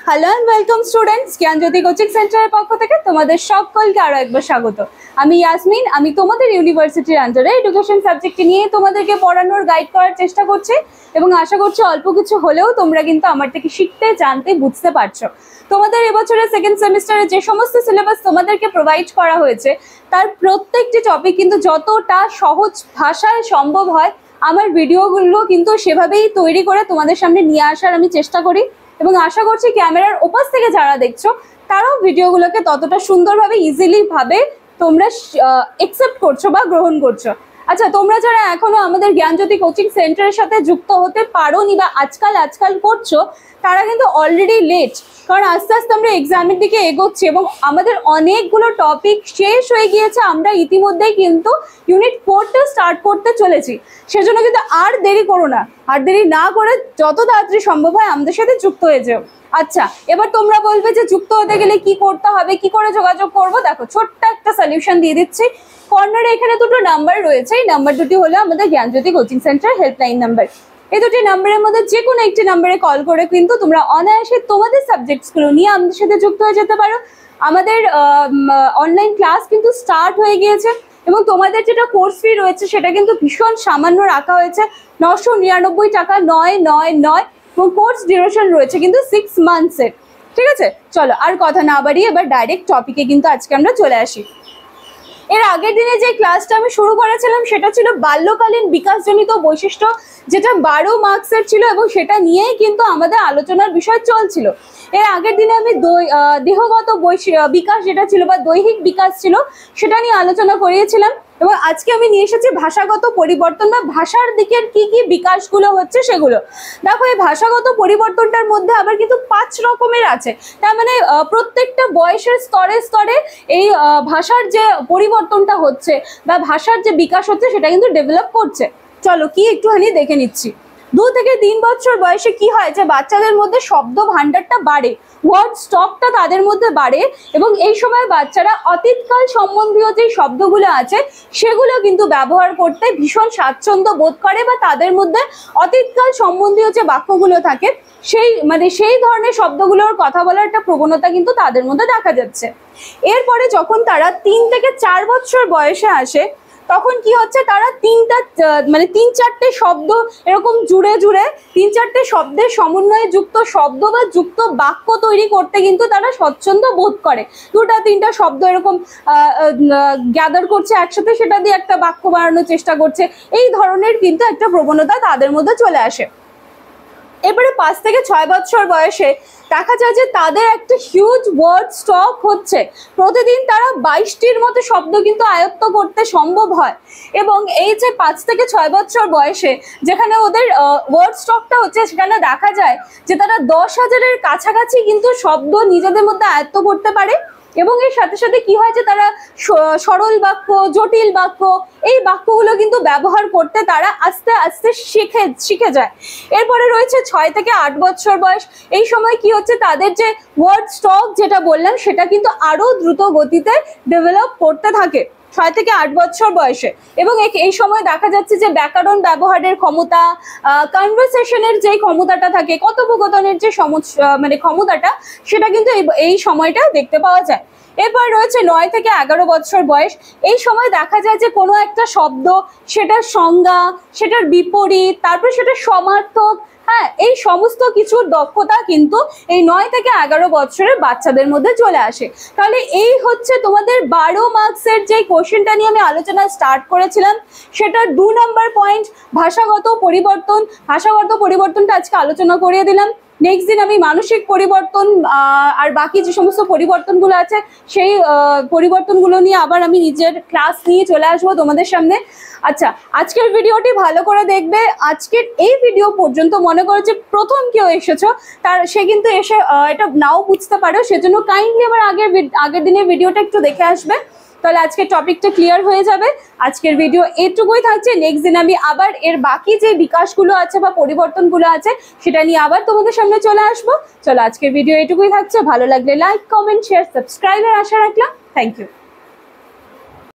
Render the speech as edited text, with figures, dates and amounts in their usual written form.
Hello and welcome students, Gyanjyoti coaching সেন্টারের পক্ষ থেকে তোমাদের সকলকে আরো একবার স্বাগত। আমি ইয়াসমিন, আমি তোমাদের ইউনিভার্সিটির আন্ডারে এডুকেশন সাবজেক্ট নিয়ে তোমাদেরকে পড়ানোর গাইড করার চেষ্টা করছি এবং আশা করছি অল্প কিছু হলেও তোমরা কিন্তু আমার থেকে শিখতে, জানতে, বুঝতে পারছো। তোমাদের এবছরের সেকেন্ড সেমিস্টারে যে সমস্ত সিলেবাস তোমাদেরকে প্রোভাইড করা হয়েছে তার প্রত্যেকটি টপিক কিন্তু যতটা সহজ ভাষায় সম্ভব হয় আমার ভিডিওগুলো কিন্তু সেভাবেই তৈরি করে তোমাদের সামনে নিয়ে আসার আমি চেষ্টা করি এবং আশা করছি ক্যামেরার ওপাশ থেকে যারা দেখছো তারাও ভিডিওগুলোকে ততটা সুন্দরভাবে ইজিলি ভাবে তোমরা একসেপ্ট করছো বা গ্রহণ করছো। আচ্ছা, তোমরা যারা এখনো আমাদের জ্ঞানজ্যোতি কোচিং সেন্টারের সাথে যুক্ত হতে পারোনি বা আজকাল করছো তারা কিন্তু অলরেডি লেট, কারণ আস্তে আস্তে আমরা এক্সামের দিকে এগোচ্ছি এবং আমাদের অনেকগুলো টপিক শেষ হয়ে গিয়েছে। আমরা ইতিমধ্যেই কিন্তু ইউনিট 4টা স্টার্ট করতে চলেছি, সেজন্য কিন্তু আর দেরি করো না, আর দেরি না করে যত তাড়াতাড়ি সম্ভব হয় আমাদের সাথে যুক্ত হয়ে যাও। আচ্ছা, এবার তোমরা বলবে যে যুক্ত হতে গেলে কি করতে হবে, কি করে যোগাযোগ করবো। দেখো, ছোট্ট একটা সলিউশন দিয়ে দিচ্ছি। কর্নারে এখানে দুটো নাম্বার রয়েছে, এই নাম্বার দুটি হলো আমাদের জ্ঞানজ্যোতি কোচিং সেন্টার হেল্পলাইন নাম্বার। এই দুটি নাম্বারের মধ্যে যে কোনো একটি নাম্বারে কল করে কিন্তু তোমরা অনায়াসে তোমাদের সাবজেক্টসগুলো নিয়ে আমাদের সাথে যুক্ত হয়ে যেতে পারো। আমাদের অনলাইন ক্লাস কিন্তু স্টার্ট হয়ে গিয়েছে এবং তোমাদের যেটা কোর্স ফি রয়েছে সেটা কিন্তু ভীষণ সামান্য রাখা হয়েছে, 999 টাকা, 999, এবং কোর্স ডিউরেশন রয়েছে কিন্তু 6 মান্থসের। ঠিক আছে, চলো আর কথা না বাড়িয়ে এবার ডাইরেক্ট টপিকে কিন্তু আজকে আমরা চলে আসি। এর আগের দিনে যে ক্লাসটা আমি শুরু করেছিলাম সেটা ছিল বাল্যকালীন বিকাশজনিত বৈশিষ্ট্য, যেটা 12 মার্কসের ছিল এবং সেটা নিয়েই কিন্তু আমাদের আলোচনার বিষয় চলছিল। এর আগের দিনে আমি দেহগত বিকাশ যেটা ছিল বা দৈহিক বিকাশ ছিল সেটা নিয়ে আলোচনা করিয়েছিলাম এবং আজকে আমি নিয়ে এসেছি ভাষাগত পরিবর্তন বা ভাষার দিকের কি কি বিকাশগুলো হচ্ছে সেগুলো। দেখো, এই ভাষাগত পরিবর্তনটার মধ্যে আবার কিন্তু 5 রকমের আছে, তার মানে প্রত্যেকটা বয়সের স্তরে স্তরে এই ভাষার যে পরিবর্তনটা হচ্ছে বা ভাষার যে বিকাশ হচ্ছে সেটা কিন্তু ডেভেলপ করছে। চলো কি একটুখানি দেখে নিচ্ছি। 2 থেকে 3 বছর বয়সে কি হয় যে বাচ্চাদের মধ্যে শব্দ ভান্ডারটা বাড়ে, ওয়ার্ড স্টকটা তাদের মধ্যে বাড়ে এবং এই সময় বাচ্চারা অতীতকাল সম্বন্ধীয় যে শব্দগুলো আছে সেগুলো কিন্তু ব্যবহার করতে ভীষণ স্বাচ্ছন্দ্য বোধ করে বা তাদের মধ্যে অতীতকাল সম্বন্ধীয় যে বাক্যগুলো থাকে সেই ধরনের শব্দগুলোর কথা বলার একটা প্রবণতা কিন্তু তাদের মধ্যে দেখা যাচ্ছে। এরপরে যখন তারা 3 থেকে 4 বছর বয়সে আসে তখন কি হচ্ছে, তারা 3-4টে শব্দ এরকম জুড়ে 3-4টে শব্দের সমন্বয়ে যুক্ত শব্দ বা যুক্ত বাক্য তৈরি করতে কিন্তু তারা স্বচ্ছন্দ বোধ করে। 2-3টা শব্দ এরকম গ্যাদার করছে একসাথে, সেটা দিয়ে একটা বাক্য বানানোর চেষ্টা করছে, এই ধরনের কিন্তু একটা প্রবণতা তাদের মধ্যে চলে আসে। এবারে 5 থেকে 6 বছর বয়সে দেখা যায় যে তাদের একটা হিউজ ওয়ার্ড স্টক হচ্ছে, প্রতিদিন তারা 22টির মতো শব্দ কিন্তু আয়ত্ত করতে সম্ভব হয় এবং এই যে 5 থেকে 6 বছর বয়সে যেখানে ওদের ওয়ার্ড স্টকটা হচ্ছে সেখানে দেখা যায় যে তারা 10,000-এর কাছাকাছি কিন্তু শব্দ নিজেদের মধ্যে আয়ত্ত করতে পারে এবং এর সাথে সাথে কি হয় যে তারা সরল বাক্য, জটিল বাক্য, এই বাক্যগুলো কিন্তু ব্যবহার করতে তারা আস্তে আস্তে শিখে যায়। এরপরে রয়েছে 6 থেকে 8 বছর বয়স। এই সময় কি হচ্ছে, তাদের যে ওয়ার্ড স্টক যেটা বললাম সেটা কিন্তু আরো দ্রুত গতিতে ডেভেলপ করতে থাকে 6 থেকে 8 বছর বয়সে এবং এই সময় দেখা যাচ্ছে যে ব্যাকরণ ব্যবহারের ক্ষমতা, কনভারসেশনের যে ক্ষমতাটা থাকে, কথোপকথনের যে ক্ষমতাটা, সেটা কিন্তু এই সময়টা দেখতে পাওয়া যায়। এরপর রয়েছে 9 থেকে 11 বছর বয়স। এই সময় দেখা যায় যে কোনো একটা শব্দ, সেটার সংজ্ঞা, সেটার বিপরীত, তারপর সেটার সমার্থক, হ্যাঁ, এই সমস্ত কিছুর দক্ষতা কিন্তু এই 9 থেকে 11 বছরের বাচ্চাদের মধ্যে চলে আসে। তাহলে এই হচ্ছে তোমাদের 12 মার্কসের যে কোশ্চেনটা নিয়ে আমি আলোচনা স্টার্ট করেছিলাম সেটার 2 নম্বর পয়েন্ট ভাষাগত পরিবর্তন। ভাষাগত পরিবর্তনটা আজকে আলোচনা করিয়ে দিলাম। নেক্সট দিন আমি মানসিক পরিবর্তন আর বাকি যে সমস্ত পরিবর্তনগুলো আছে সেই পরিবর্তনগুলো নিয়ে আবার আমি নিজের ক্লাস নিয়ে চলে আসবো তোমাদের সামনে। আচ্ছা, আজকের ভিডিওটি ভালো করে দেখবে। আজকের এই ভিডিও পর্যন্ত মনে করো যে প্রথম কেউ এসেছো, সে কিন্তু এসে এটা নাও বুঝতে পারো, সেজন্য কাইন্ডলি আবার আগের দিনের ভিডিওটা একটু দেখে আসবে, তাহলে আজকের টপিকটা ক্লিয়ার হয়ে যাবে। আজকের ভিডিও এটুকুই থাকছে। নেক্সট দিন আমি আবার এর বাকি যে বিকাশগুলো আছে বা পরিবর্তনগুলো আছে সেটা নিয়ে আবার তোমাদের সামনে চলে আসবো। চলো, আজকের ভিডিও এটুকুই থাকছে। ভালো লাগলে লাইক, কমেন্ট, শেয়ার, সাবস্ক্রাইবের আশা রাখলাম। Thank you.